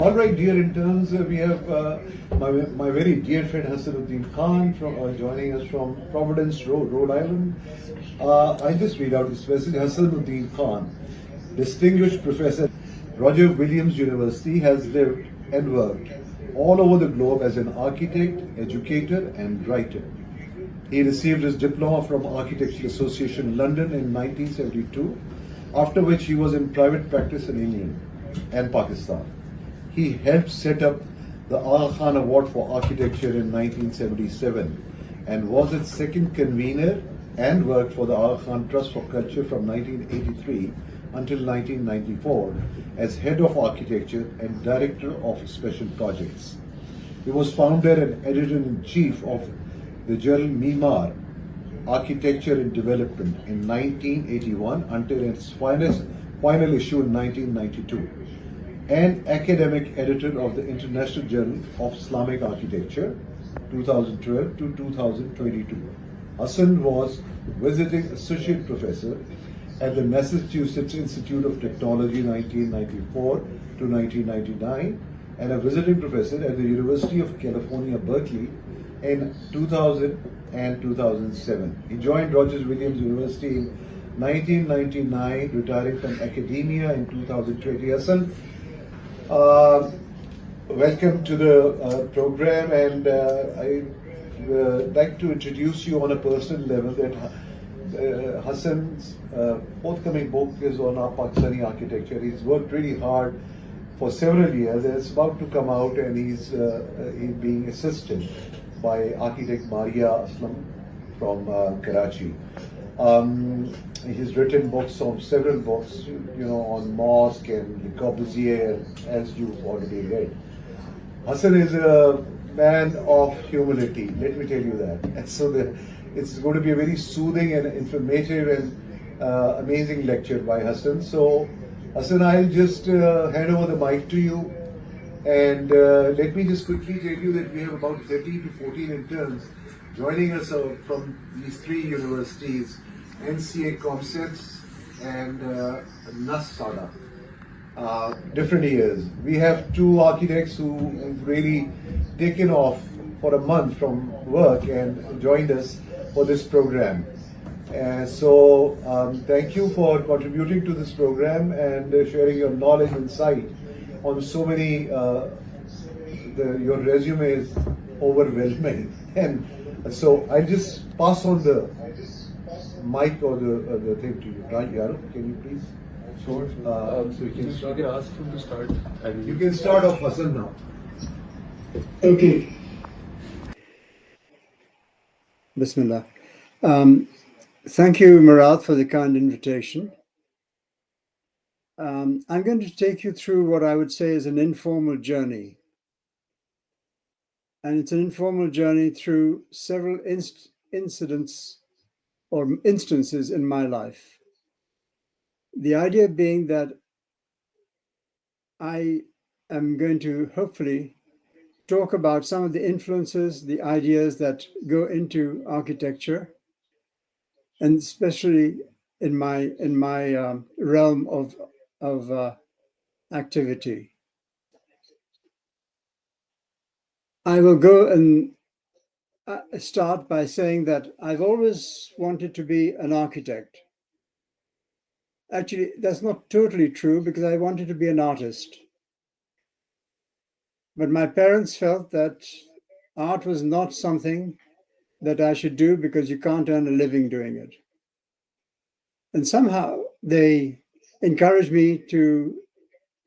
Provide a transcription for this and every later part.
All right, dear interns, we have my very dear friend Hasanuddin Khan joining us from Providence, Rhode Island. I'll just read out his message. Hasanuddin Khan, distinguished professor at Roger Williams University, has lived and worked all over the globe as an architect, educator, and writer. He received his diploma from Architectural Association London in 1972, after which he was in private practice in England and Pakistan. He helped set up the Aga Khan Award for Architecture in 1977 and was its second convener and worked for the Aga Khan Trust for Culture from 1983 until 1994 as head of architecture and director of special projects. He was founder and editor-in-chief of the journal Mimar, Architecture and Development in 1981 until its final issue in 1992. And academic editor of the International Journal of Islamic Architecture 2012 to 2022. Hassan was visiting associate professor at the Massachusetts Institute of Technology 1994 to 1999 and a visiting professor at the University of California, Berkeley in 2000 and 2007. He joined Rogers Williams University in 1999, retiring from academia in 2020. Hassan, welcome to the program, and I'd like to introduce you on a personal level that Hassan's forthcoming book is on our Pakistani architecture. He's worked really hard for several years, and it's about to come out, and he's being assisted by architect Maria Aslam from Karachi. He's written books on several books, on mosque and Le Corbusier, as you've already read. Hassan is a man of humility, let me tell you that. And so it's going to be a very soothing and informative and amazing lecture by Hassan. So Hassan, I'll just hand over the mic to you. And let me just quickly tell you that we have about 13 to 14 interns joining us from these three universities, MJA Comsats and Nust different years. We have two architects who've really taken off for a month from work and joined us for this program. So thank you for contributing to this program and sharing your knowledge and insight on so many. Your resume is overwhelming, and so I'll just pass on the mic or the thing to you. Yaru, can you please? Sure. So you can ask him to start. You can start off, Hassan, now. Okay. Bismillah. Thank you, Murad, for the kind invitation. I'm going to take you through what I would say is an informal journey. And it's an informal journey through several incidents or instances in my life. The idea being that I am going to hopefully talk about some of the influences, the ideas that go into architecture, and especially in my realm of activity. I will go and start by saying that I've always wanted to be an architect. Actually, that's not totally true because I wanted to be an artist. But my parents felt that art was not something that I should do because you can't earn a living doing it. And somehow they encouraged me to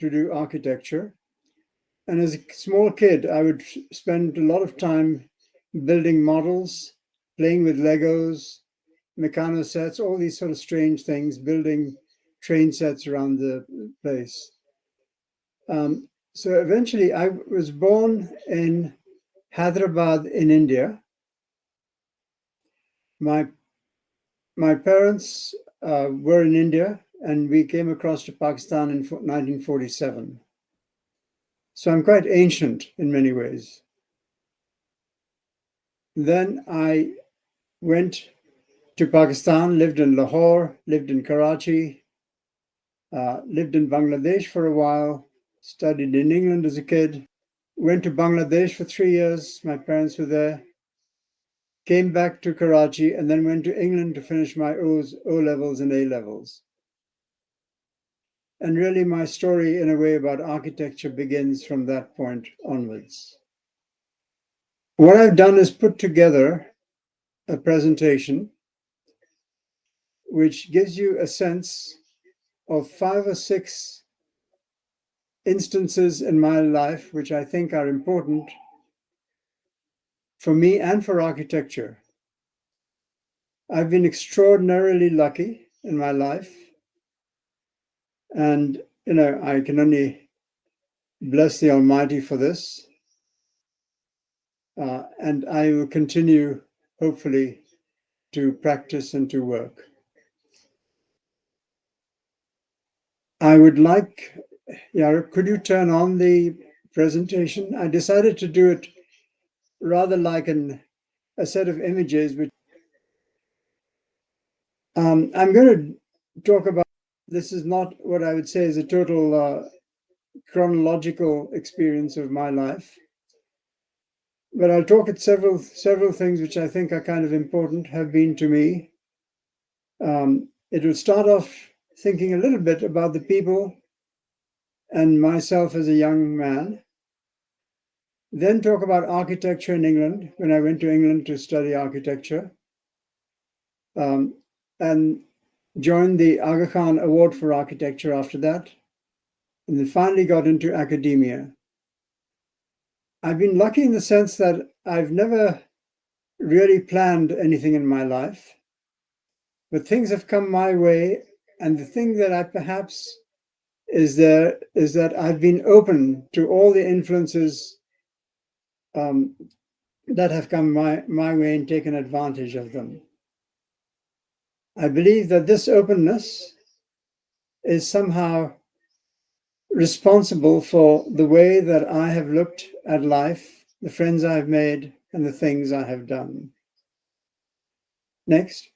do architecture. And as a small kid, I would spend a lot of time building models, playing with Legos, Meccano sets, all these sort of strange things, building train sets around the place. So eventually I was born in Hyderabad in India. My parents were in India, and we came across to Pakistan in 1947. So I'm quite ancient in many ways. Then I went to Pakistan, lived in Lahore, lived in Karachi, lived in Bangladesh for a while, studied in England as a kid, went to Bangladesh for 3 years. My parents were there. Came back to Karachi and then went to England to finish my O-levels and A-levels. And really my story in a way about architecture begins from that point onwards. What I've done is put together a presentation which gives you a sense of 5 or 6 instances in my life which I think are important for me and for architecture. I've been extraordinarily lucky in my life, and I can only bless the Almighty for this, and I will continue, hopefully, to practice and to work. I would like, could you turn on the presentation? I decided to do it rather like a set of images, which I'm going to talk about. This is not what I would say is a total chronological experience of my life, but I'll talk at several things which I think are kind of important, have been to me. It will start off thinking a little bit about the people and myself as a young man, then talk about architecture in England, when I went to England to study architecture, and joined the Aga Khan Award for Architecture after that, and then finally got into academia. I've been lucky in the sense that I've never really planned anything in my life, but things have come my way, and the thing that I perhaps is that I've been open to all the influences that have come my way and taken advantage of them. I believe that this openness is somehow responsible for the way that I have looked at life, the friends I've made, and the things I have done. Next.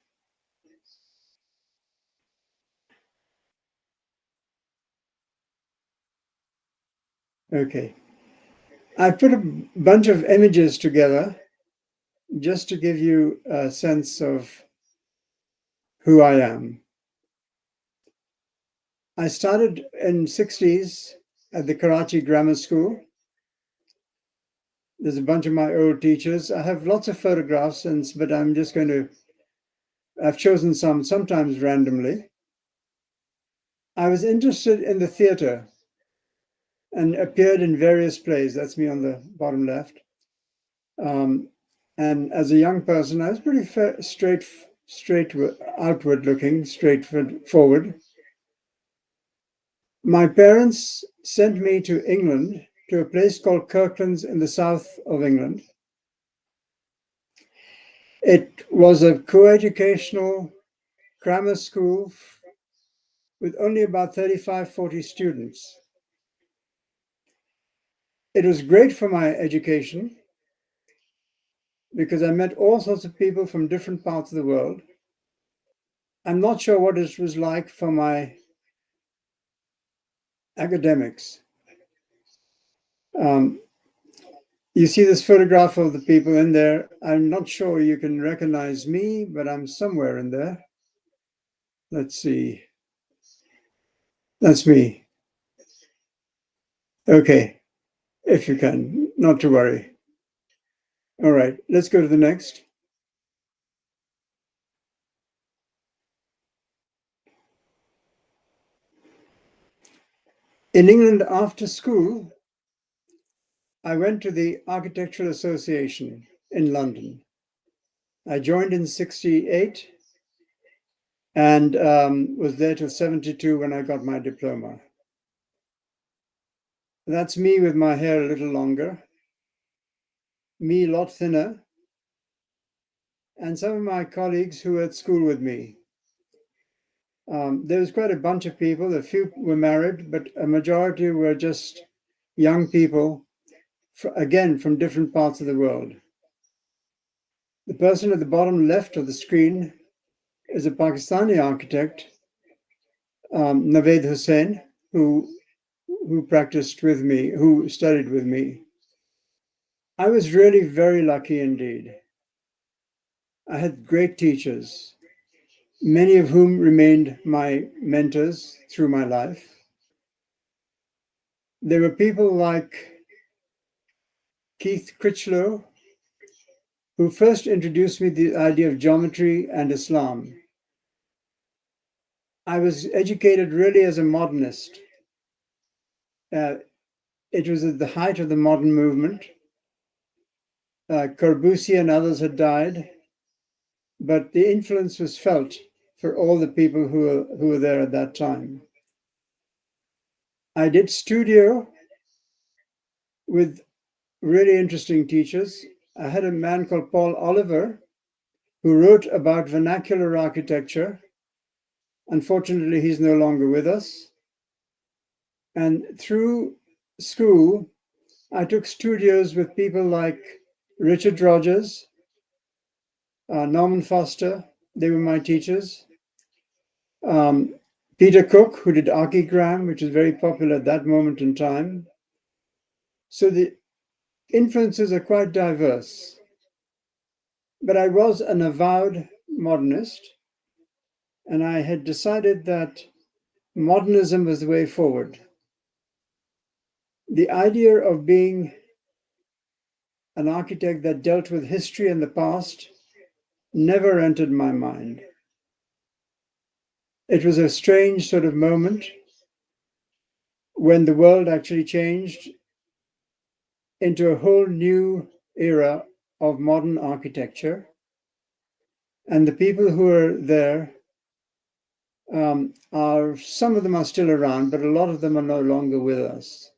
Okay. I put a bunch of images together just to give you a sense of who I am. I started in the 60s at the Karachi Grammar School. There's a bunch of my old teachers. I have lots of photographs, but I've chosen some, sometimes randomly. I was interested in the theater and appeared in various plays. That's me on the bottom left. And as a young person, I was pretty straight outward looking, straightforward. My parents sent me to England, to a place called Kirklands in the south of England. It was a co-educational grammar school with only about 35, 40 students. It was great for my education because I met all sorts of people from different parts of the world. I'm not sure what it was like for my academics. You see this photograph of the people in there. I'm not sure you can recognize me, but I'm somewhere in there. Let's see. That's me. Okay, if you can, not to worry. All right, let's go to the next. In England, after school, I went to the Architectural Association in London. I joined in 68 and was there till 72 when I got my diploma. That's me with my hair a little longer, me a lot thinner, and some of my colleagues who were at school with me. There was quite a bunch of people. A few were married, but a majority were just young people, again, from different parts of the world. The person at the bottom left of the screen is a Pakistani architect, Naved Hussain, who who practiced with me, who studied with me. I was really very lucky indeed. I had great teachers, many of whom remained my mentors through my life. There were people like Keith Critchlow, who first introduced me to the idea of geometry and Islam. I was educated really as a modernist. It was at the height of the modern movement. Corbusier and others had died, but the influence was felt for all the people who were there at that time. I did studio with really interesting teachers. I had a man called Paul Oliver who wrote about vernacular architecture. Unfortunately, he's no longer with us. And through school, I took studios with people like Richard Rogers, Norman Foster. They were my teachers. Peter Cook, who did archigram, which was very popular at that moment in time. So the influences are quite diverse. But I was an avowed modernist, and I had decided that modernism was the way forward. The idea of being an architect that dealt with history and the past never entered my mind. It was a strange sort of moment when the world actually changed into a whole new era of modern architecture. And the people who are there some of them are still around, but a lot of them are no longer with us.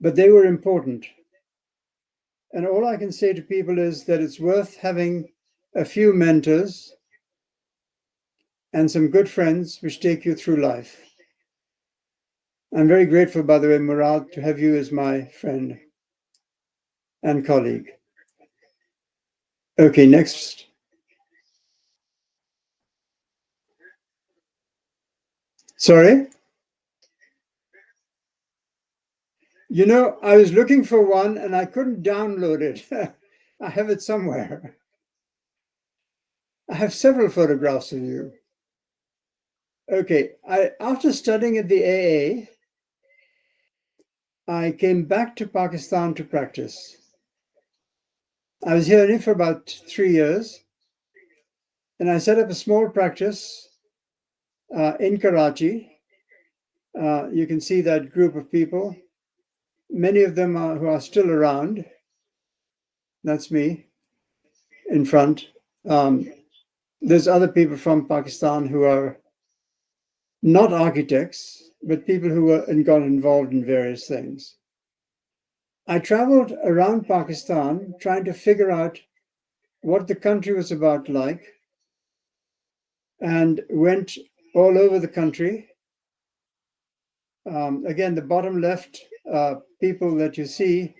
But they were important. And all I can say to people is that it's worth having a few mentors and some good friends which take you through life. I'm very grateful, by the way, Murad, to have you as my friend and colleague. Okay, next. Sorry? You know, I was looking for one and I couldn't download it. I have it somewhere. I have several photographs of you. Okay, after studying at the AA, I came back to Pakistan to practice. I was here only for about 3 years, and I set up a small practice in Karachi. You can see that group of people. Many of them who are still around. That's me in front. There's other people from Pakistan who are not architects, but people who got involved in various things. I traveled around Pakistan trying to figure out what the country was about like, and went all over the country. Again, the bottom left people that you see,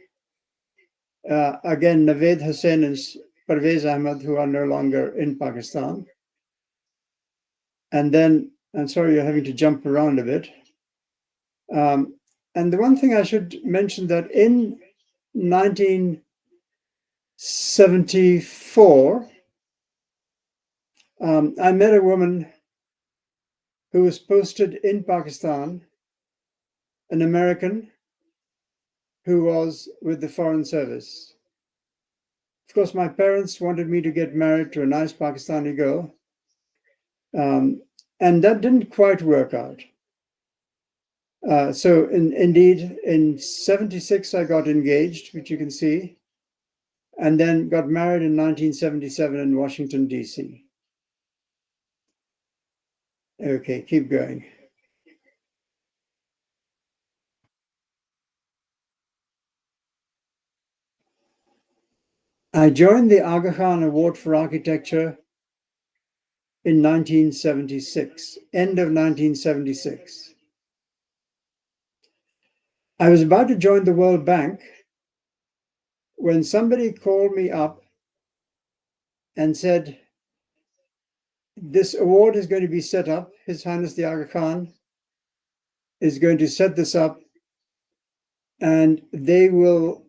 again, Naved Hussain and Parvez Ahmed, who are no longer in Pakistan. And then, I'm sorry you're having to jump around a bit. And the one thing I should mention that in 1974, I met a woman who was posted in Pakistan, an American who was with the Foreign Service. Of course, my parents wanted me to get married to a nice Pakistani girl, and that didn't quite work out. So indeed, in 76, I got engaged, which you can see, and then got married in 1977 in Washington, D.C. Okay, keep going. I joined the Aga Khan Award for Architecture in 1976, end of 1976. I was about to join the World Bank when somebody called me up and said, this award is going to be set up, His Highness the Aga Khan, is going to set this up, and they will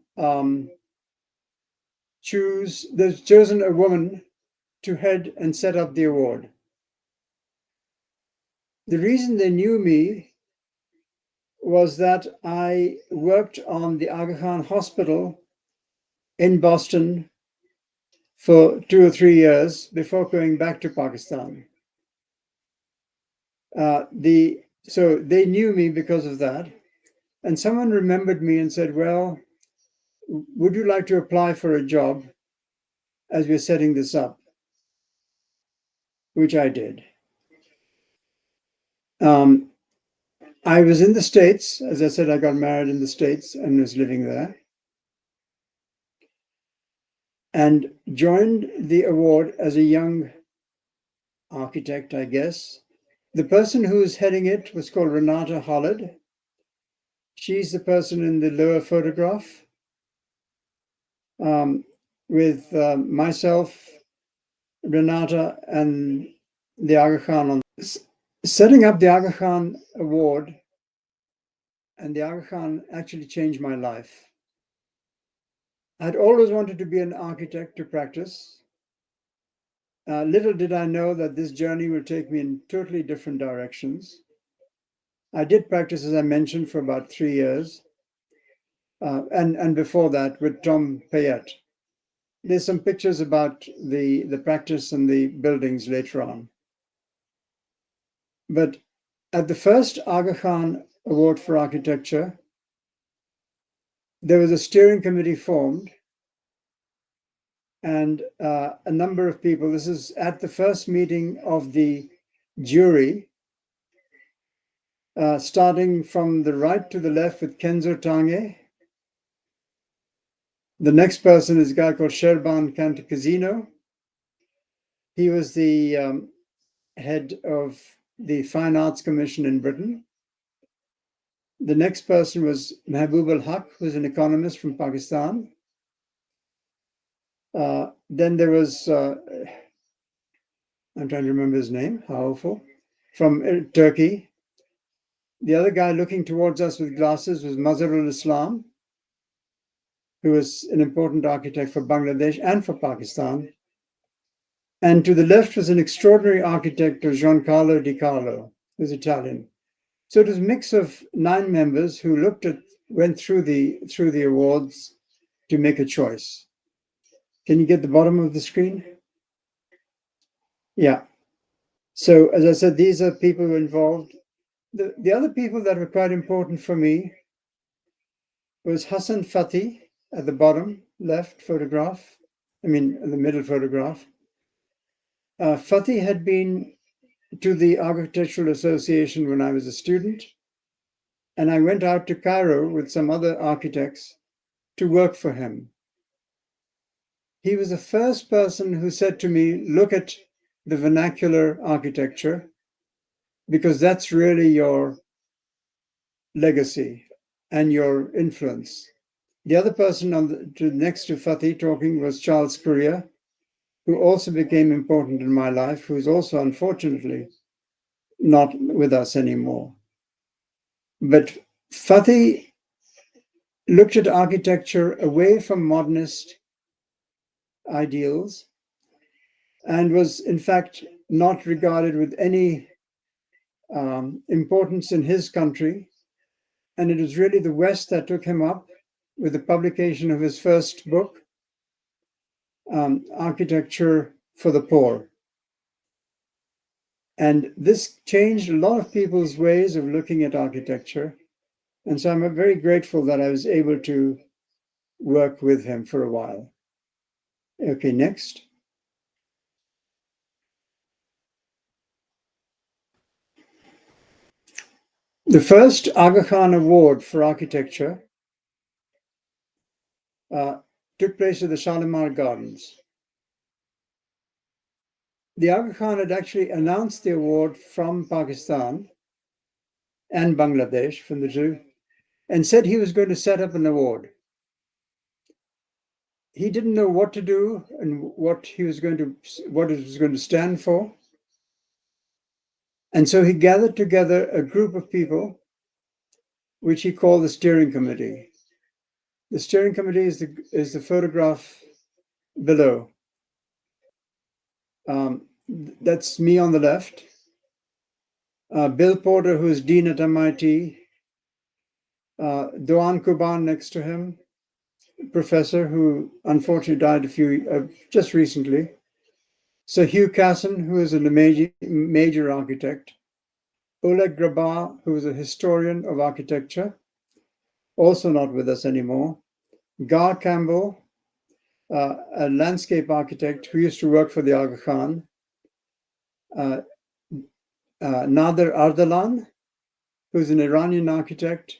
they've chosen a woman to head and set up the award. The reason they knew me was that I worked on the Aga Khan Hospital in Boston for 2 or 3 years before going back to Pakistan. So they knew me because of that. And someone remembered me and said, well, would you like to apply for a job as we're setting this up? Which I did. I was in the States. As I said, I got married in the States and was living there. And joined the award as a young architect, I guess. The person who was heading it was called Renata Hollard. She's the person in the lower photograph, with myself, Renata, and the Aga Khan. On setting up the Aga Khan Award and the Aga Khan actually changed my life. I'd always wanted to be an architect to practice. Little did I know that this journey will take me in totally different directions. I did practice, as I mentioned, for about 3 years. And before that with Tom Payette. There's some pictures about the practice and the buildings later on. But at the first Aga Khan Award for Architecture, there was a steering committee formed, and a number of people, this is at the first meeting of the jury, starting from the right to the left with Kenzo Tange. The next person is a guy called Sherban Canticasino. He was the head of the Fine Arts Commission in Britain. The next person was Mahbub al-Haq, who's an economist from Pakistan. Then there was, I'm trying to remember his name, how awful, from Turkey. The other guy looking towards us with glasses was Mazharul Islam, who was an important architect for Bangladesh and for Pakistan. And to the left was an extraordinary architect, Giancarlo Di Carlo, who's Italian. So it was a mix of 9 members who went through the awards to make a choice. Can you get the bottom of the screen? Yeah. So as I said, these are people involved. The other people that were quite important for me was Hassan Fatih at the bottom left photograph. I mean, the middle photograph. Fatih had been to the Architectural Association when I was a student, and I went out to Cairo with some other architects to work for him. He was the first person who said to me, look at the vernacular architecture, because that's really your legacy and your influence. The other person next to Fatih talking was Charles Correa, who also became important in my life, who's also unfortunately not with us anymore. But Fatih looked at architecture away from modernist ideals and was in fact not regarded with any importance in his country. And it was really the West that took him up with the publication of his first book, Architecture for the Poor. And this changed a lot of people's ways of looking at architecture. And so I'm very grateful that I was able to work with him for a while. Okay, next. The first Aga Khan Award for Architecture took place at the Shalimar Gardens. The Aga Khan had actually announced the award from Pakistan and Bangladesh, from the two, and said he was going to set up an award. He didn't know what to do and what it was going to stand for. And so he gathered together a group of people which he called the steering committee. The steering committee is the photograph below. That's me on the left. Bill Porter, who is dean at MIT. Doan Kuban next to him, professor who unfortunately died just recently. Sir Hugh Casson, who is a major architect. Oleg Grabar, who is a historian of architecture, also not with us anymore. Gar Campbell, a landscape architect who used to work for the Aga Khan. Nader Ardalan, who's an Iranian architect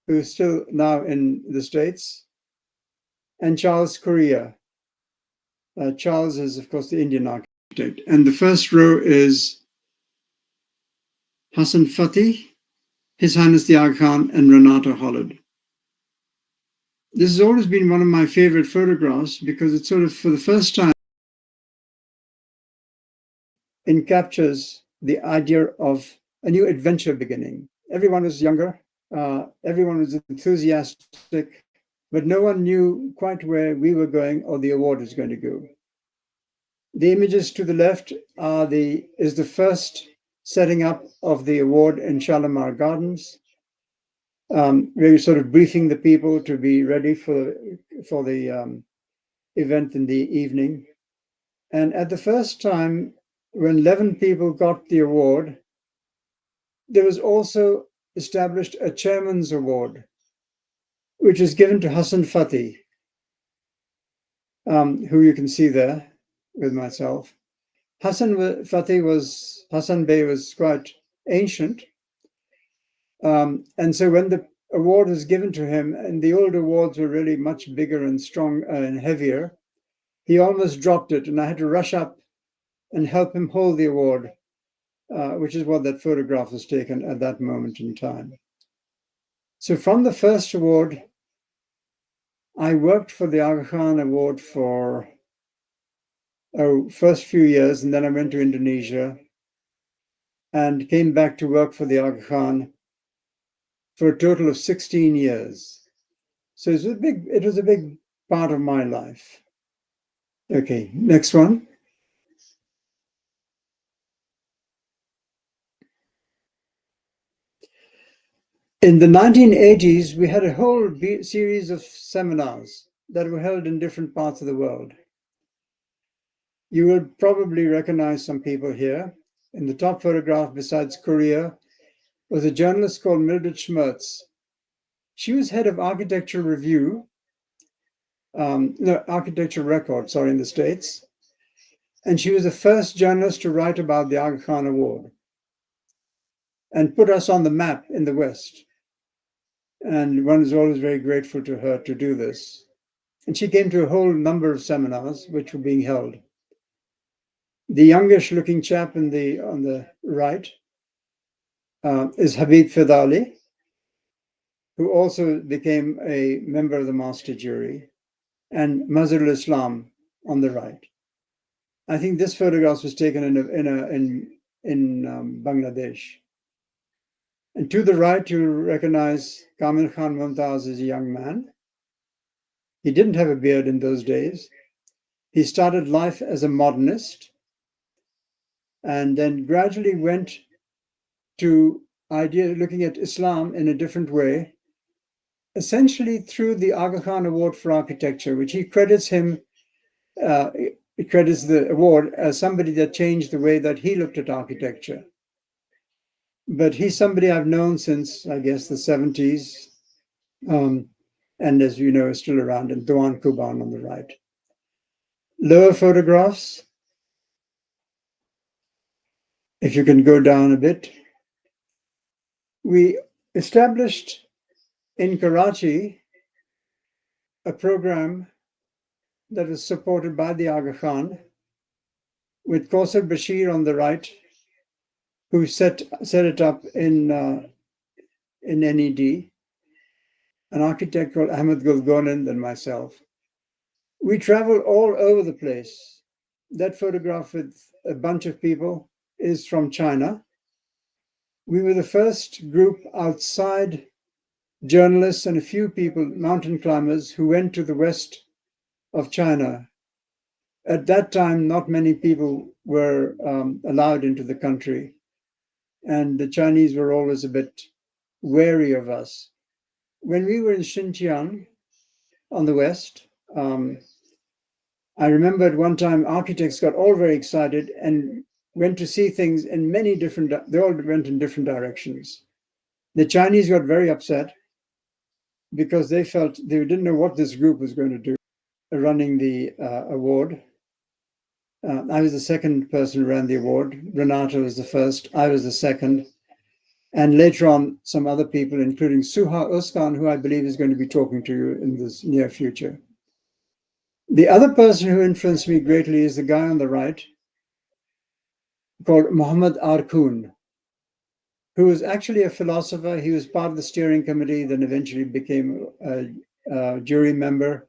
who is still now in the States. And Charles Correa. Charles is, of course, the Indian architect. And the first row is Hassan Fatih, His Highness the Aga Khan, and Renata Holloway. This has always been one of my favorite photographs because it sort of, for the first time, it captures the idea of a new adventure beginning. Everyone was younger, everyone was enthusiastic, but no one knew quite where we were going or the award was going to go. The images to the left is the first setting up of the award in Shalimar Gardens. We're sort of briefing the people to be ready for the event in the evening. And at the first time, when 11 people got the award, there was also established a chairman's award, which is given to Hassan Fatih, who you can see there with myself. Hassan Bey was quite ancient. And so when the award was given to him, and the old awards were really much bigger and strong and heavier, he almost dropped it, and I had to rush up and help him hold the award, which is what that photograph was taken at that moment in time. So from the first award, I worked for the Aga Khan Award for first few years, and then I went to Indonesia and came back to work for the Aga Khan for a total of 16 years. So it was a big part of my life. Okay, next one. In the 1980s, we had a whole series of seminars that were held in different parts of the world. You will probably recognize some people here. In the top photograph, besides Korea, was a journalist called Mildred Schmerz. She was head of Architecture Review, Architecture Record, in the States. And she was the first journalist to write about the Aga Khan Award and put us on the map in the West. And one is always very grateful to her to do this. And she came to a whole number of seminars which were being held. The youngish looking chap on the right is Habib Fidali, who also became a member of the master jury, and Mazharul Islam on the right. I think this photograph was taken in Bangladesh. And to the right, you recognize Kamil Khan Mumtaz as a young man. He didn't have a beard in those days. He started life as a modernist and then gradually went to looking at Islam in a different way, essentially through the Aga Khan Award for Architecture, which he credits the award as somebody that changed the way that he looked at architecture. But he's somebody I've known since, I guess, the 70s. And as you know, is still around, and Doan Kuban on the right. Lower photographs, if you can go down a bit. We established in Karachi a program that was supported by the Aga Khan with Kausar Bashir on the right, who set it up in NED, an architect called Ahmed Gulgonen and myself. We traveled all over the place. That photograph with a bunch of people is from China. We were the first group outside journalists and a few people, mountain climbers, who went to the west of China. At that time, not many people were allowed into the country, and the Chinese were always a bit wary of us. When we were in Xinjiang on the west, I remember at one time architects got all very excited and went to see things in many different, they all went in different directions. The Chinese got very upset because they felt they didn't know what this group was going to do running the award. I was the second person who ran the award. Renata was the first. I was the second. And later on, some other people, including Suha Özkan, who I believe is going to be talking to you in this near future. The other person who influenced me greatly is the guy on the right called Muhammad Arkoon, who was actually a philosopher. He was part of the steering committee, then eventually became a jury member.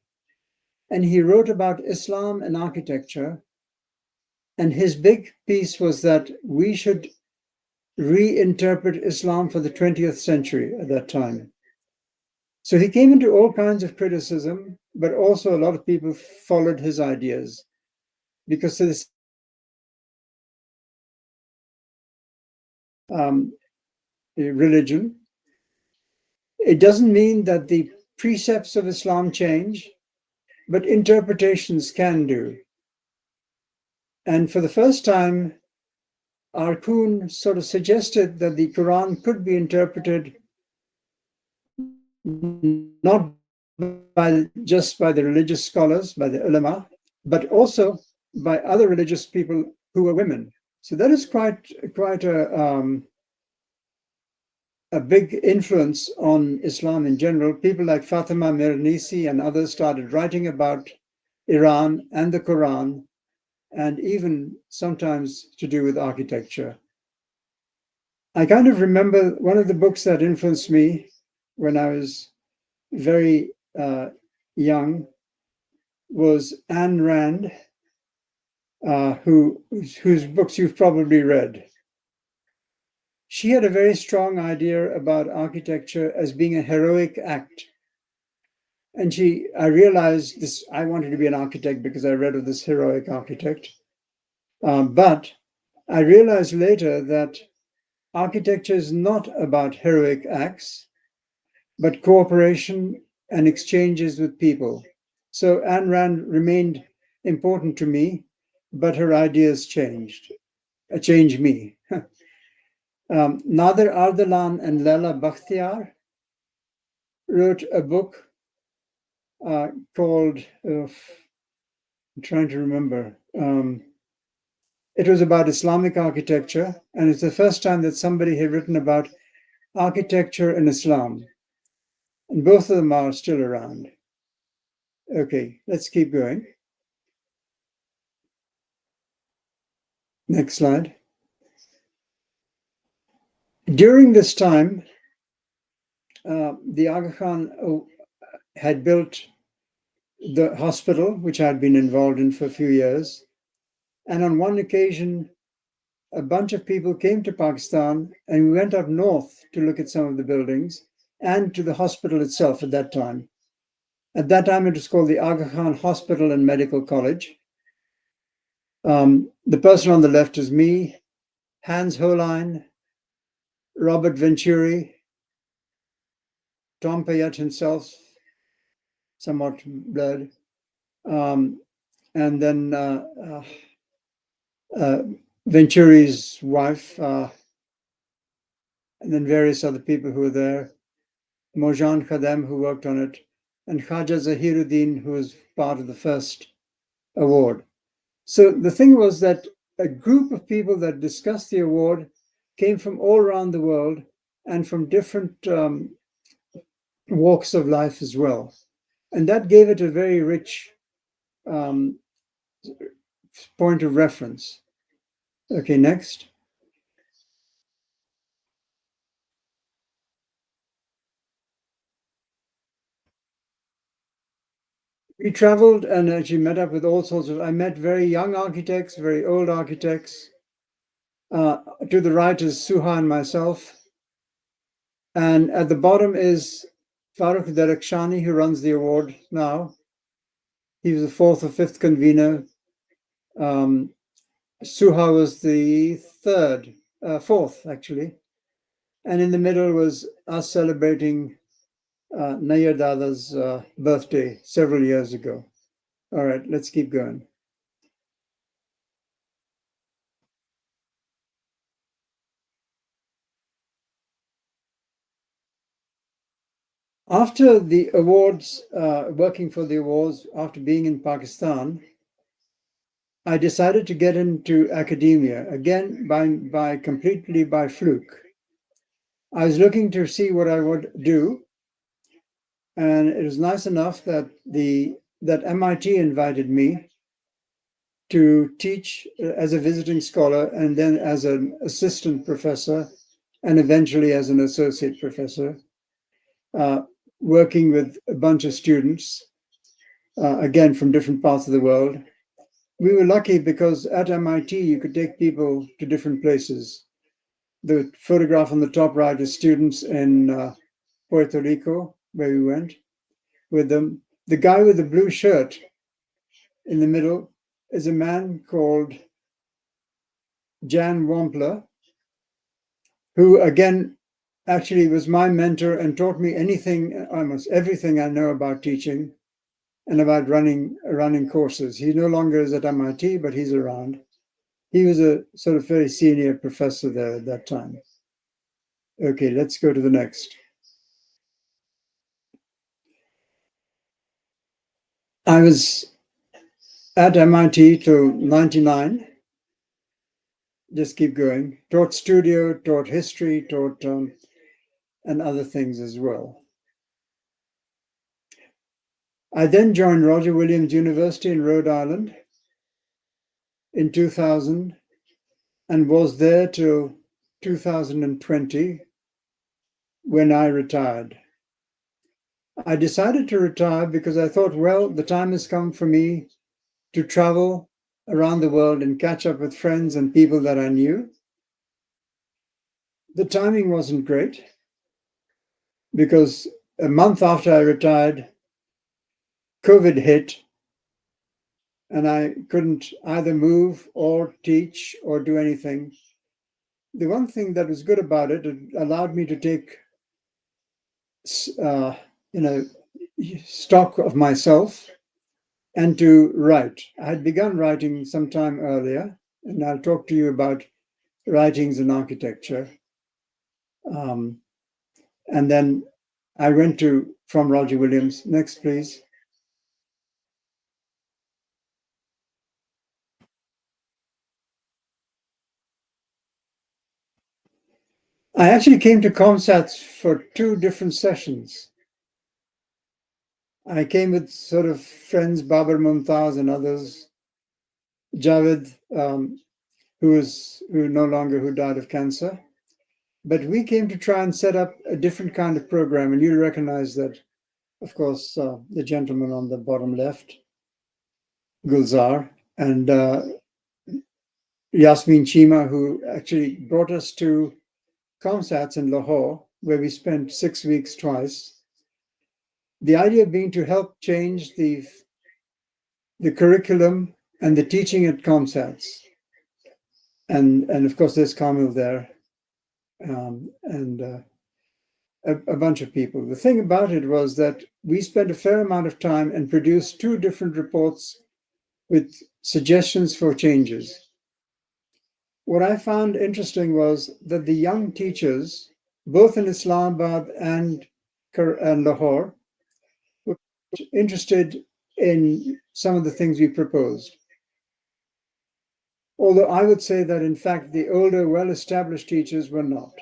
And he wrote about Islam and architecture. And his big piece was that we should reinterpret Islam for the 20th century at that time. So he came into all kinds of criticism, but also a lot of people followed his ideas because of this religion. It doesn't mean that the precepts of Islam change, but interpretations can do. And for the first time, Arkoon sort of suggested that the Quran could be interpreted not just by the religious scholars, by the ulama, but also by other religious people who were women. So that is quite a big influence on Islam in general. People like Fatima Mirnisi and others started writing about Iran and the Quran, and even sometimes to do with architecture. I kind of remember one of the books that influenced me when I was very young was Ayn Rand, whose books you've probably read. She had a very strong idea about architecture as being a heroic act. And I realized this, I wanted to be an architect because I read of this heroic architect. But I realized later that architecture is not about heroic acts, but cooperation and exchanges with people. So Ayn Rand remained important to me, but her ideas changed me. Nader Ardalan and Lela Bakhtiar wrote a book called, I'm trying to remember, it was about Islamic architecture, and it's the first time that somebody had written about architecture in Islam. And both of them are still around. Okay, let's keep going. Next slide. During this time, the Aga Khan had built the hospital, which I had been involved in for a few years. And on one occasion, a bunch of people came to Pakistan, and we went up north to look at some of the buildings and to the hospital itself at that time. At that time, it was called the Aga Khan Hospital and Medical College. The person on the left is me, Hans Holein, Robert Venturi, Tom Payette himself, somewhat blurred, and then Venturi's wife, and then various other people who were there, Mojan Khadem, who worked on it, and Khaja Zahiruddin, who was part of the first award. So the thing was that a group of people that discussed the award came from all around the world and from different walks of life as well. And that gave it a very rich point of reference. Okay, next. We traveled and actually met up with all sorts of, I met very young architects, very old architects. To the right is Suha and myself. And at the bottom is Farooq Darakshani, who runs the award now. He was the fourth or fifth convener. Suha was the fourth, actually. And in the middle was us celebrating Nayar Dada's birthday several years ago. All right, let's keep going. After the awards, working for the awards, after being in Pakistan, I decided to get into academia, again, completely by fluke. I was looking to see what I would do, and it was nice enough that MIT invited me to teach as a visiting scholar and then as an assistant professor and eventually as an associate professor, working with a bunch of students, again, from different parts of the world. We were lucky because at MIT, you could take people to different places. The photograph on the top right is students in Puerto Rico, where we went with them. The guy with the blue shirt in the middle is a man called Jan Wampler, who again actually was my mentor and taught me almost everything I know about teaching and about running courses. He no longer is at MIT, but he's around. He was a sort of very senior professor there at that time. Okay, let's go to the next. I was at MIT till 99. Just keep going. Taught studio, taught history, taught and other things as well. I then joined Roger Williams University in Rhode Island in 2000 and was there till 2020 when I retired. I decided to retire because I thought, well, the time has come for me to travel around the world and catch up with friends and people that I knew. The timing wasn't great because a month after I retired, COVID hit and I couldn't either move or teach or do anything. The one thing that was good about it, it allowed me to take, stock of myself and to write. I had begun writing some time earlier, and I'll talk to you about writings in architecture. And then I went from Roger Williams. Next, please. I actually came to Comsats for two different sessions. I came with sort of friends, Babar Mumtaz and others, Javed, who died of cancer. But we came to try and set up a different kind of program, and you recognize that, of course, the gentleman on the bottom left, Gulzar, and Yasmin Chima, who actually brought us to Comsats in Lahore, where we spent 6 weeks twice. The idea being to help change the curriculum and the teaching at Comsats. And of course, there's Kamil there, and a bunch of people. The thing about it was that we spent a fair amount of time and produced two different reports with suggestions for changes. What I found interesting was that the young teachers, both in Islamabad and Lahore, were interested in some of the things we proposed. Although I would say that, in fact, the older, well-established teachers were not.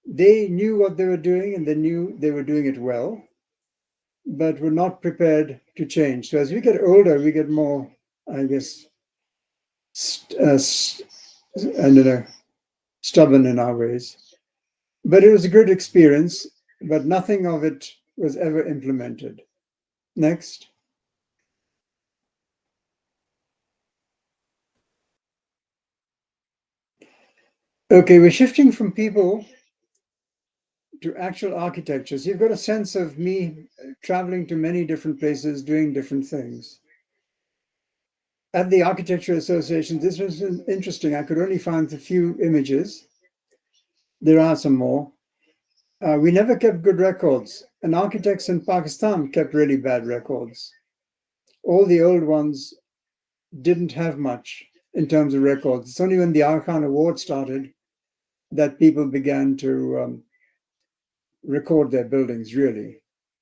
They knew what they were doing and they knew they were doing it well, but were not prepared to change. So as we get older, we get more, I guess, stubborn in our ways. But it was a good experience, but nothing of it was ever implemented. Next. Okay, we're shifting from people to actual architecture. So you've got a sense of me traveling to many different places, doing different things. At the Architecture Association, this was interesting. I could only find a few images. There are some more. We never kept good records, and architects in Pakistan kept really bad records. All the old ones didn't have much in terms of records. It's only when the Aga Khan Award started that people began to record their buildings, really.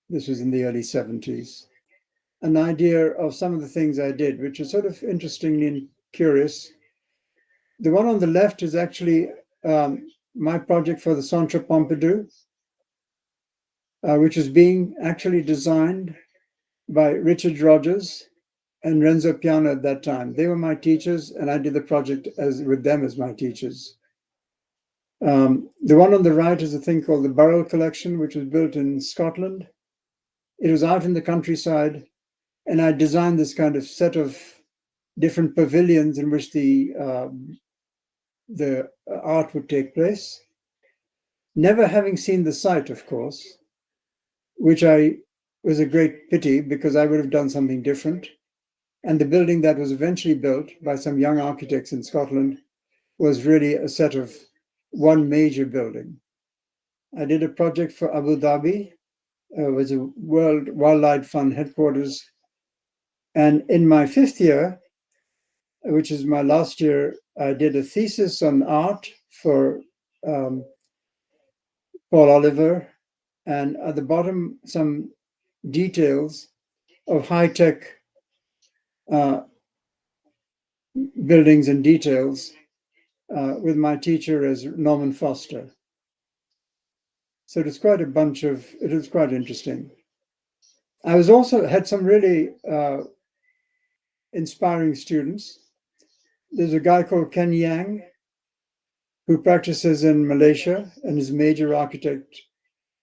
This was in the early 70s. An idea of some of the things I did, which is sort of interesting and curious. The one on the left is actually my project for the Centre Pompidou, which was being actually designed by Richard Rogers and Renzo Piano at that time. They were my teachers, and I did the project with them as my teachers. The one on the right is a thing called the Burrell Collection, which was built in Scotland. It was out in the countryside, and I designed this kind of set of different pavilions in which the art would take place. Never having seen the site, of course, which was a great pity because I would have done something different. And the building that was eventually built by some young architects in Scotland was really a set of one major building. I did a project for Abu Dhabi, was a World Wildlife Fund headquarters. And in my 5th year, which is my last year, I did a thesis on art for Paul Oliver, and at the bottom, some details of high-tech buildings and details with my teacher as Norman Foster. So it was quite it was quite interesting. I was also had some really inspiring students. There's a guy called Ken Yang who practices in Malaysia and is a major architect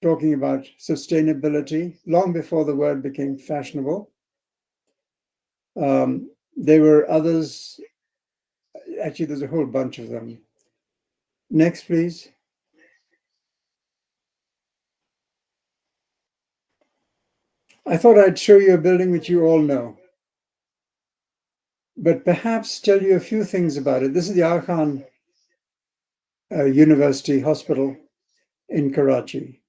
talking about sustainability long before the word became fashionable. There were others. Actually, there's a whole bunch of them. Next, please. I thought I'd show you a building which you all know, but perhaps tell you a few things about it. This is the Aga Khan University Hospital in Karachi.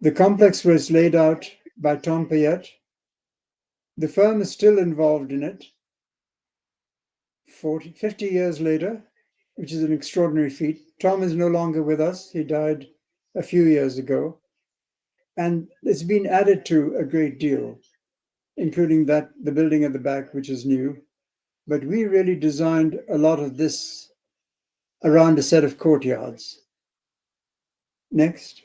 The complex was laid out by Tom Payette. The firm is still involved in it 50 years later, which is an extraordinary feat. Tom is no longer with us. He died a few years ago. And it's been added to a great deal, including the building at the back, which is new. But we really designed a lot of this around a set of courtyards. Next.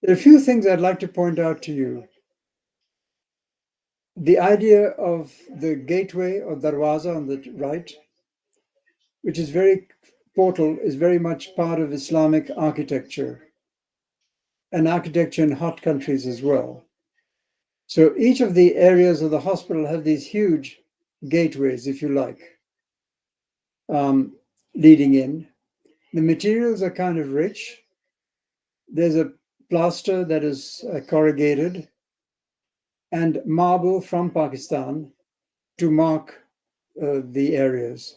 There are a few things I'd like to point out to you. The idea of the gateway or darwaza on the right, which is portal, is very much part of Islamic architecture and architecture in hot countries as well. So each of the areas of the hospital have these huge gateways, if you like, leading in. The materials are kind of rich. There's a plaster that is corrugated and marble from Pakistan to mark the areas.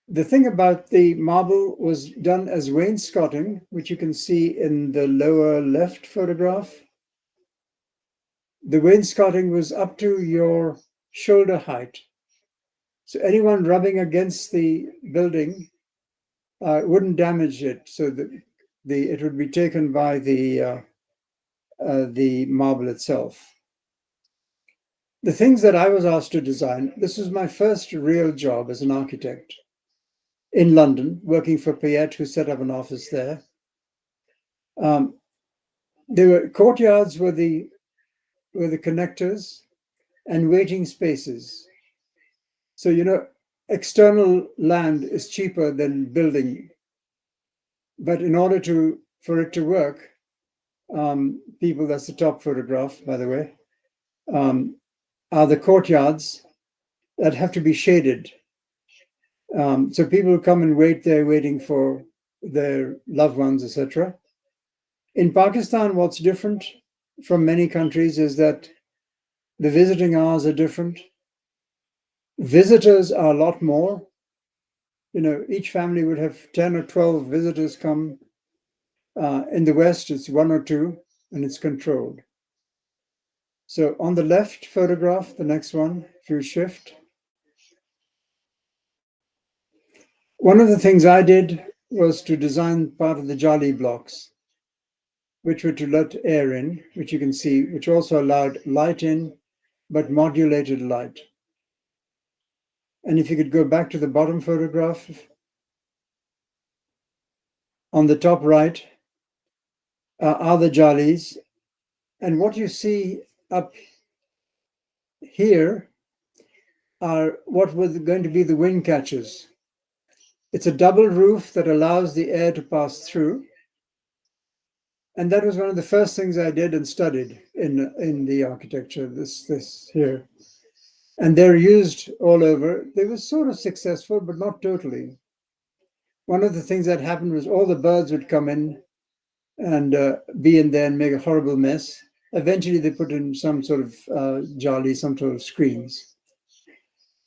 The thing about the marble was done as wainscoting, which you can see in the lower left photograph. The wainscoting was up to your shoulder height. So anyone rubbing against the building wouldn't damage it. So it would be taken by the marble itself. The things that I was asked to design, this was my first real job as an architect in London, working for Payette, who set up an office there. Courtyards were the connectors and waiting spaces. So, external land is cheaper than building. But in order for it to work, that's the top photograph, by the way, are the courtyards that have to be shaded. So people come and wait there waiting for their loved ones, etc. In Pakistan, what's different from many countries is that the visiting hours are different. Visitors are a lot more. Each family would have 10 or 12 visitors come. In the West, it's one or two, and it's controlled. So on the left photograph, the next one, if you shift. One of the things I did was to design part of the jolly blocks, which were to let air in, which you can see, which also allowed light in, but modulated light. And if you could go back to the bottom photograph, on the top right are the jollies. And what you see up here are what were going to be the wind catchers. It's a double roof that allows the air to pass through. And that was one of the first things I did and studied in the architecture, this here. And they're used all over. They were sort of successful, but not totally. One of the things that happened was all the birds would come in and be in there and make a horrible mess. Eventually, they put in some sort of jolly, some sort of screens.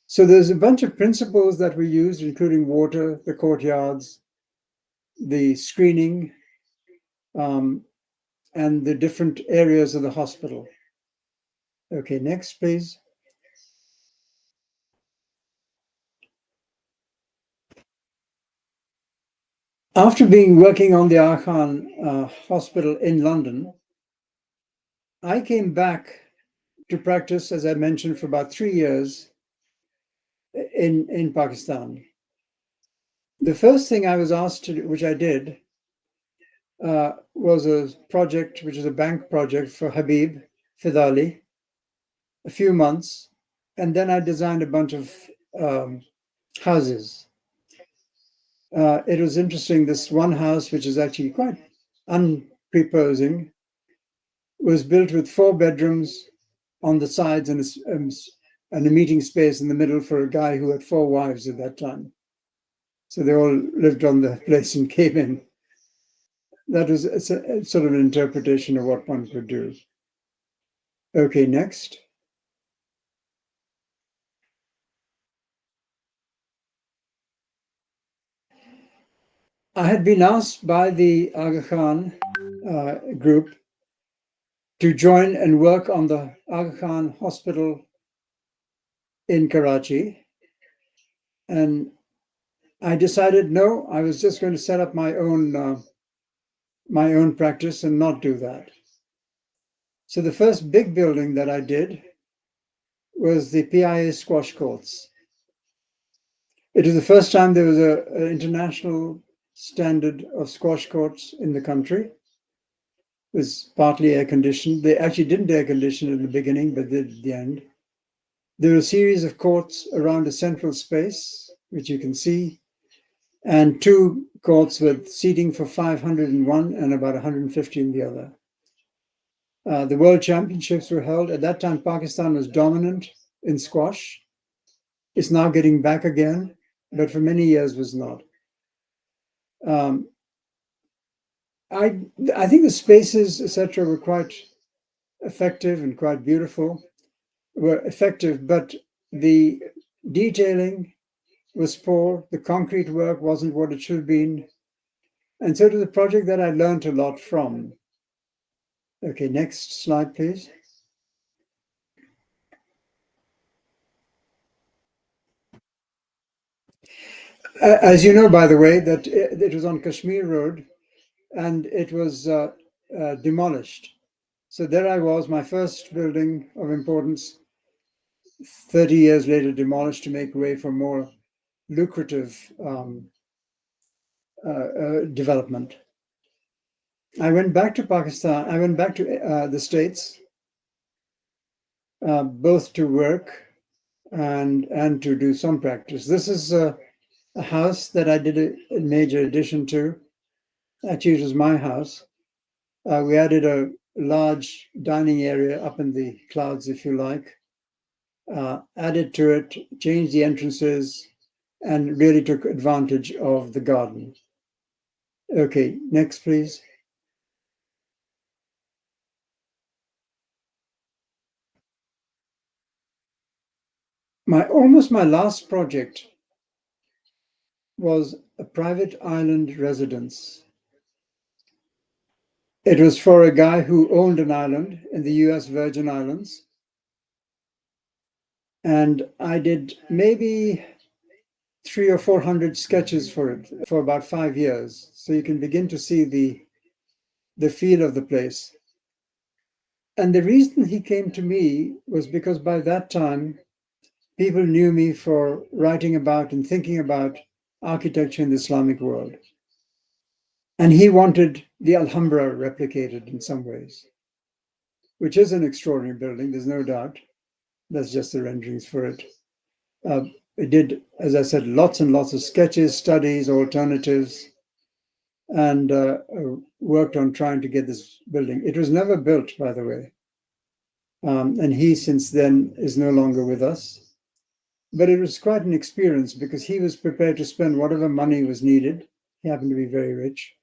So there's a bunch of principles that we used, including water, the courtyards, the screening, and the different areas of the hospital. Okay, next, please. After working on the Aga Khan Hospital in London, I came back to practice, as I mentioned, for about 3 years in Pakistan. The first thing I was asked to do, which I did, was a project, which is a bank project for Habib Fidali, a few months, and then I designed a bunch of houses. It was interesting. This one house, which is actually quite unpreposing, was built with 4 bedrooms on the sides and a meeting space in the middle for a guy who had 4 wives at that time. So they all lived on the place and came in. That was a sort of an interpretation of what one could do. Okay, next. I had been asked by the Aga Khan group to join and work on the Aga Khan Hospital in Karachi. And I decided, no, I was just going to set up my own practice and not do that. So the first big building that I did was the PIA squash courts. It was the first time there was an international standard of squash courts in the country. It was partly air conditioned. They actually didn't air condition in the beginning, but did at the end. There were a series of courts around a central space, which you can see, and 2 courts with seating for 500 in one and about 150 in the other. The World Championships were held. At that time, Pakistan was dominant in squash. It's now getting back again, but for many years was not. I think the spaces, etc., were quite effective and quite beautiful, but the detailing was poor. The concrete work wasn't what it should have been. And so it was a project that I learned a lot from. Okay, next slide, please. As you know, by the way, that it was on Kashmir Road and it was demolished. So there I was, my first building of importance, 30 years later demolished to make way for more lucrative development. I went back to Pakistan. I went back to the States, both to work and to do some practice. This is a house that I did a major addition to. Actually, it was my house. We added a large dining area up in the clouds, if you like. added to it, changed the entrances, and really took advantage of the garden. Okay, next, please. Almost my last project was a private island residence. It was for a guy who owned an island in the US Virgin Islands. And I did maybe 300 or 400 sketches for it for about 5 years. So you can begin to see the feel of the place. And the reason he came to me was because by that time, people knew me for writing about and thinking about architecture in the Islamic world. And he wanted the Alhambra replicated in some ways, which is an extraordinary building, there's no doubt. That's just the renderings for it. I did, as I said, lots and lots of sketches, studies, alternatives, and worked on trying to get this building. It was never built, by the way. And he, since then, is no longer with us. But it was quite an experience because he was prepared to spend whatever money was needed. He happened to be very rich.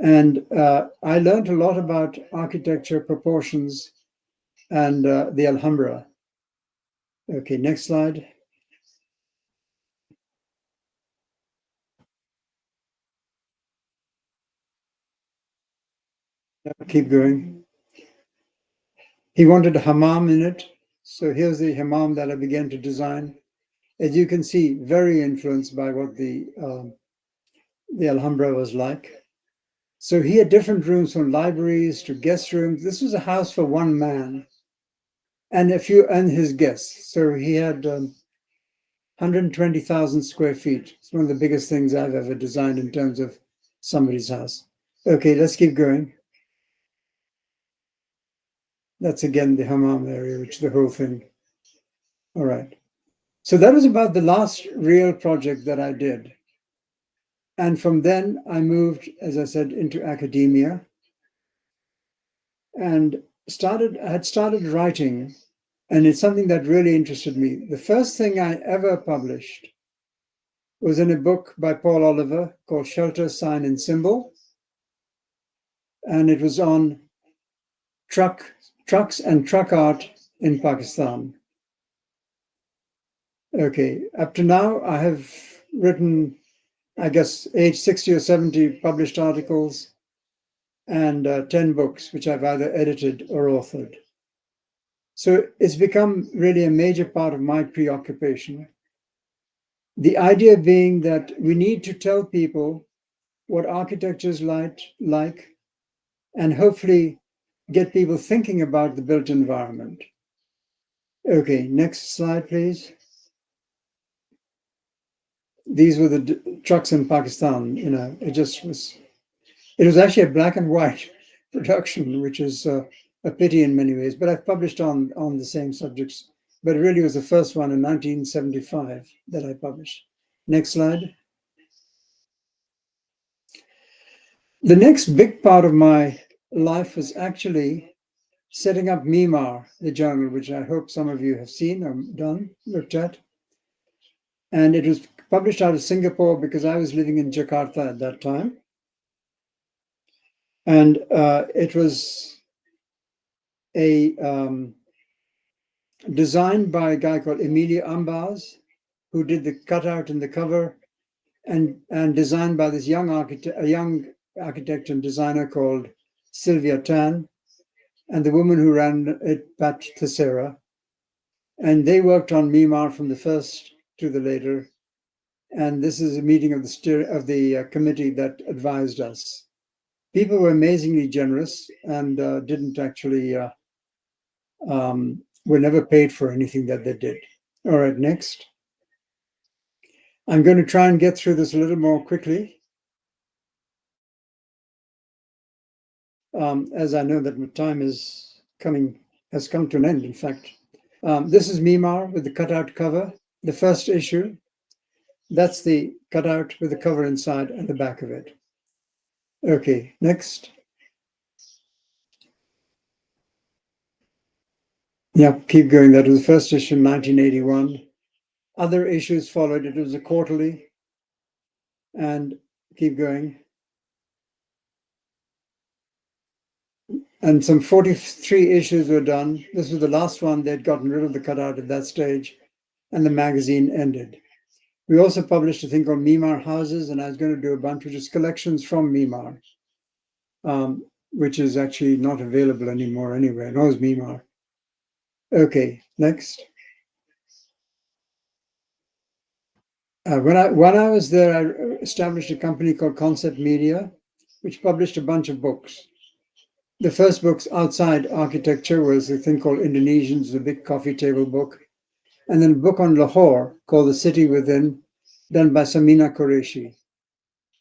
And I learned a lot about architecture, proportions, and the Alhambra. Okay, next slide. Keep going. He wanted a hammam in it. So here's the hammam that I began to design. As you can see, very influenced by what the Alhambra was like. So he had different rooms, from libraries to guest rooms. This was a house for one man and his guests. So he had 120,000 square feet. It's one of the biggest things I've ever designed in terms of somebody's house. Okay, let's keep going. That's again the hammam area, which is the whole thing. All right. So that was about the last real project that I did. And from then I moved, as I said, into academia and I had started writing, and it's something that really interested me. The first thing I ever published was in a book by Paul Oliver called Shelter, Sign and Symbol. And it was on trucks and truck art in Pakistan. Okay, up to now, I have written, I guess, age 60 or 70 published articles and 10 books, which I've either edited or authored. So it's become really a major part of my preoccupation. The idea being that we need to tell people what architecture is like, and hopefully get people thinking about the built environment. Okay, next slide, please. These were the trucks in Pakistan. It was actually a black and white production, which is a pity in many ways, but I've published on the same subjects, but it really was the first one in 1975 that I published. Next slide. The next big part of my life was actually setting up Mimar, the journal, which I hope some of you have seen or looked at. And it was published out of Singapore because I was living in Jakarta at that time. And it was designed by a guy called Emilio Ambas, who did the cutout and the cover, and designed by this young architect and designer called Sylvia Tan, and the woman who ran it, Pat Teixeira. And they worked on Mimar from the first to the later. And this is a meeting of the committee that advised us. People were amazingly generous and didn't actually, were never paid for anything that they did. All right, next. I'm going to try and get through this a little more quickly, as I know that my time has come to an end, in fact. This is Mimar with the cutout cover, the first issue. That's the cutout with the cover inside and the back of it. Okay, next. Yeah, keep going. That was the first issue in 1981. Other issues followed. It was a quarterly. And keep going. And some 43 issues were done. This was the last one. They'd gotten rid of the cutout at that stage, and the magazine ended. We also published a thing called Mimar Houses, and I was going to do a bunch, which is collections from Mimar, which is actually not available anymore anywhere. Nor is Mimar. Okay, next. When I was there, I established a company called Concept Media, which published a bunch of books. The first books outside architecture was a thing called Indonesians, the big coffee table book, and then a book on Lahore called The City Within, done by Samina Qureshi.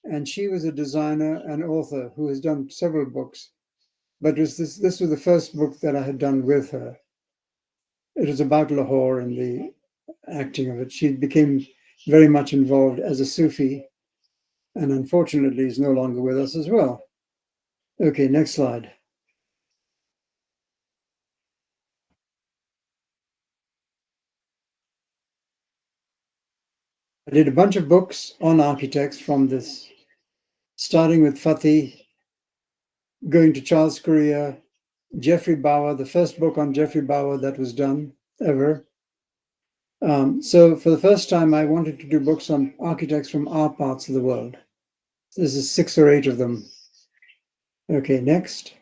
And she was a designer and author who has done several books, but this was the first book that I had done with her. It was about Lahore and the acting of it. She became very much involved as a Sufi, and unfortunately is no longer with us as well. Okay, next slide. I did a bunch of books on architects from this, starting with Fatih, going to Charles Correa, Jeffrey Bauer, the first book on Jeffrey Bauer that was done ever. So for the first time, I wanted to do books on architects from our parts of the world. This is 6 or 8 of them. Okay, next.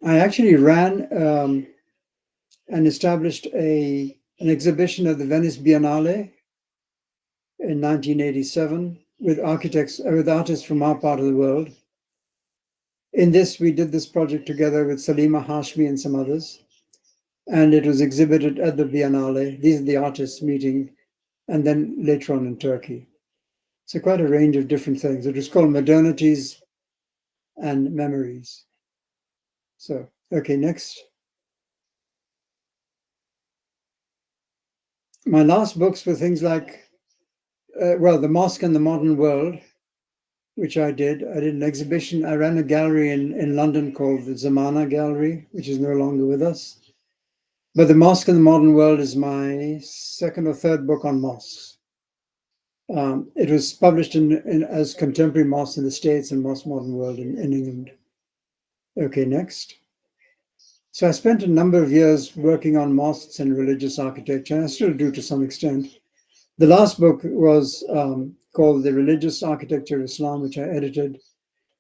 I actually ran and established an exhibition at the Venice Biennale in 1987 with artists from our part of the world. In this, we did this project together with Salima Hashmi and some others, and it was exhibited at the Biennale. These are the artists meeting, and then later on in Turkey. So quite a range of different things. It was called Modernities and Memories. So, okay, next. My last books were things like, The Mosque and the Modern World, which I did. I did an exhibition. I ran a gallery in London called the Zamana Gallery, which is no longer with us. But The Mosque and the Modern World is my second or third book on mosques. It was published as Contemporary Mosques in the States and Mosque Modern World in England. Okay, next. So I spent a number of years working on mosques and religious architecture, and I still do to some extent. The last book was called The Religious Architecture of Islam, which I edited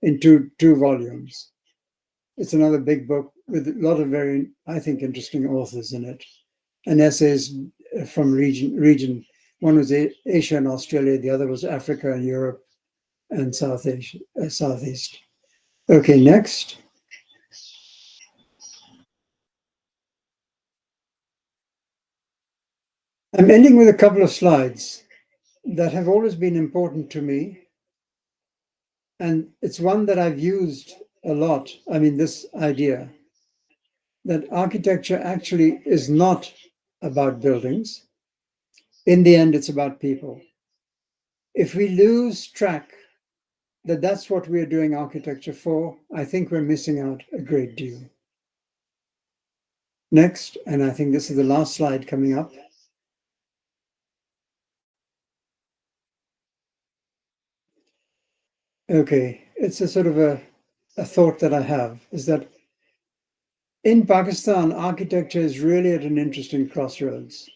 in two volumes. It's another big book with a lot of very, I think, interesting authors in it, and essays from region. One was Asia and Australia, the other was Africa and Europe and Southeast. Okay, next. I'm ending with a couple of slides that have always been important to me. And it's one that I've used a lot. I mean, this idea that architecture actually is not about buildings. In the end, it's about people. If we lose track that that's what we're doing architecture for, I think we're missing out a great deal. Next, and I think this is the last slide coming up. Okay, it's a sort of a thought that I have, is that in Pakistan, architecture is really at an interesting crossroads.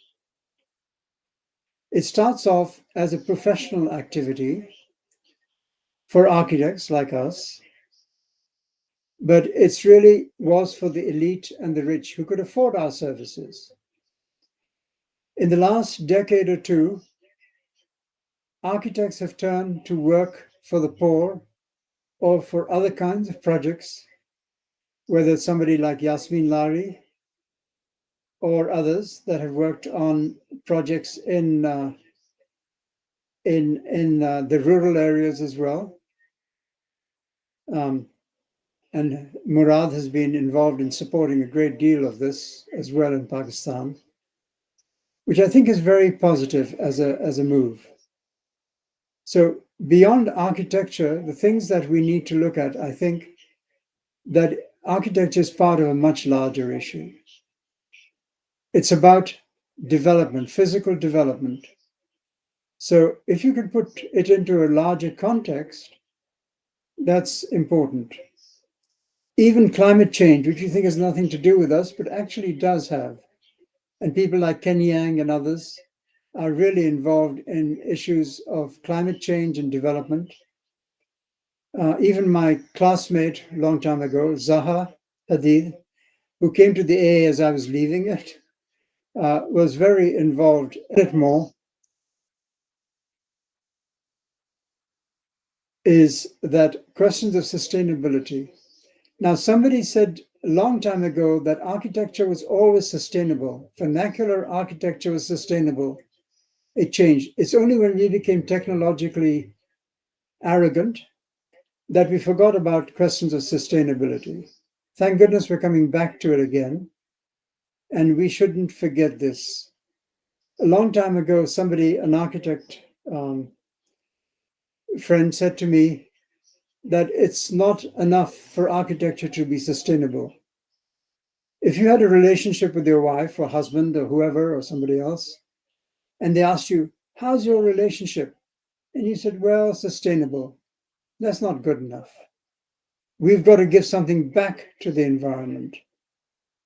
It starts off as a professional activity for architects like us, but it's really was for the elite and the rich who could afford our services. In the last decade or two, architects have turned to work for the poor or for other kinds of projects, whether it's somebody like Yasmin Lari or others that have worked on projects in the rural areas as well. And Murad has been involved in supporting a great deal of this as well in Pakistan, which I think is very positive as a move. So beyond architecture, the things that we need to look at, I think that architecture is part of a much larger issue. It's about development, physical development. So if you could put it into a larger context, that's important. Even climate change, which you think has nothing to do with us, but actually does have. And people like Ken Yang and others are really involved in issues of climate change and development. Even my classmate a long time ago, Zaha Hadid, who came to the AA as I was leaving it, was very involved in it more, is that questions of sustainability. Now, somebody said a long time ago that architecture was always sustainable. Vernacular architecture was sustainable. It changed. It's only when we became technologically arrogant that we forgot about questions of sustainability. Thank goodness we're coming back to it again. And we shouldn't forget this. A long time ago, somebody, an architect friend, said to me that it's not enough for architecture to be sustainable. If you had a relationship with your wife or husband or whoever or somebody else, and they asked you, how's your relationship? And you said, well, sustainable. That's not good enough. We've got to give something back to the environment.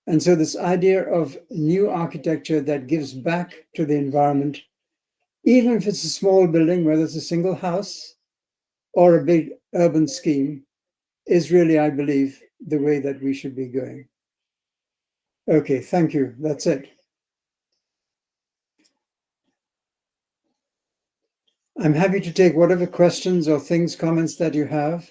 And so this idea of new architecture that gives back to the environment, even if it's a small building, whether it's a single house or a big urban scheme, is really, I believe, the way that we should be going. Okay, thank you. That's it. I'm happy to take whatever questions or things, comments that you have.